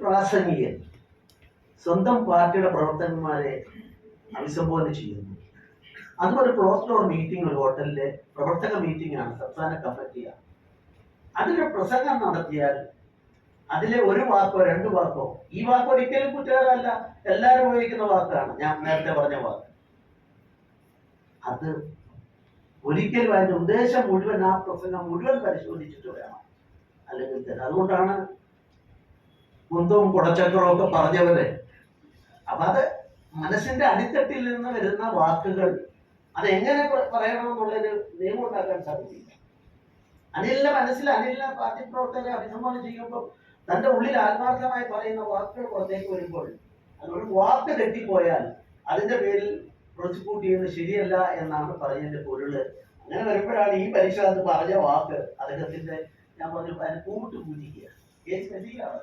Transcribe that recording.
പ്രാസംഗികൻ സ്വന്തം പാർട്ടിയുടെ പ്രവർത്തകന്മാരെ അഭിസംബോധന ചെയ്യുന്നു. അതും ഒരു ക്ലോസ് ഡോർ മീറ്റിംഗ്, ഒരു ഹോട്ടലിലെ പ്രവർത്തക മീറ്റിംഗ് ആണ്, സംസ്ഥാന കമ്മിറ്റിയാണ്. അതിലൊരു പ്രസംഗം നടത്തിയാൽ അതിലെ ഒരു വാക്കോ രണ്ട് വാക്കോ, ഈ വാക്ക് ഒരിക്കലും കുറ്റകരമല്ല, എല്ലാവരും ഉപയോഗിക്കുന്ന വാക്കാണ്, ഞാൻ നേരത്തെ പറഞ്ഞ വാക്ക്. അത് ഒരിക്കലും അതിന്റെ ഉദ്ദേശം മുഴുവൻ, ആ പ്രസംഗം മുഴുവൻ പരിശോധിച്ചിട്ട് വേണം. അല്ലെങ്കിൽ അതുകൊണ്ടാണ് കുന്തവും കുടച്ചക്രവും ഒക്കെ പറഞ്ഞവര്. അപ്പൊ അത് മനസ്സിന്റെ അടിത്തട്ടിൽ നിന്ന് വരുന്ന വാക്കുകൾ അതെങ്ങനെ പറയണമെന്നുള്ളൊരു നിയമം ഉണ്ടാക്കാൻ സാധിക്കില്ല. അനിലിന്റെ മനസ്സിൽ അനിലിനെ പാർട്ടി പ്രവർത്തകരെ അഭിസംബോധന ചെയ്യുമ്പോൾ തന്റെ ഉള്ളിൽ ആത്മാർത്ഥമായി പറയുന്ന വാക്കുകൾ പുറത്തേക്ക് വരുമ്പോൾ അതുകൊണ്ട് വാക്ക് തെറ്റിപ്പോയാൽ അതിന്റെ പേരിൽ പ്രോസിക്യൂട്ട് ചെയ്യുന്നത് ശരിയല്ല എന്നാണ് പറഞ്ഞതിന്റെ പൊരുള്. അങ്ങനെ വരുമ്പോഴാണ് ഈ പരീക്ഷ അത് പറഞ്ഞ വാക്ക് അദ്ദേഹത്തിന്റെ, ഞാൻ പറഞ്ഞു, അതിന് കൂട്ട് പൂജിക്കുക. കേസ് പറ്റിയാണ്.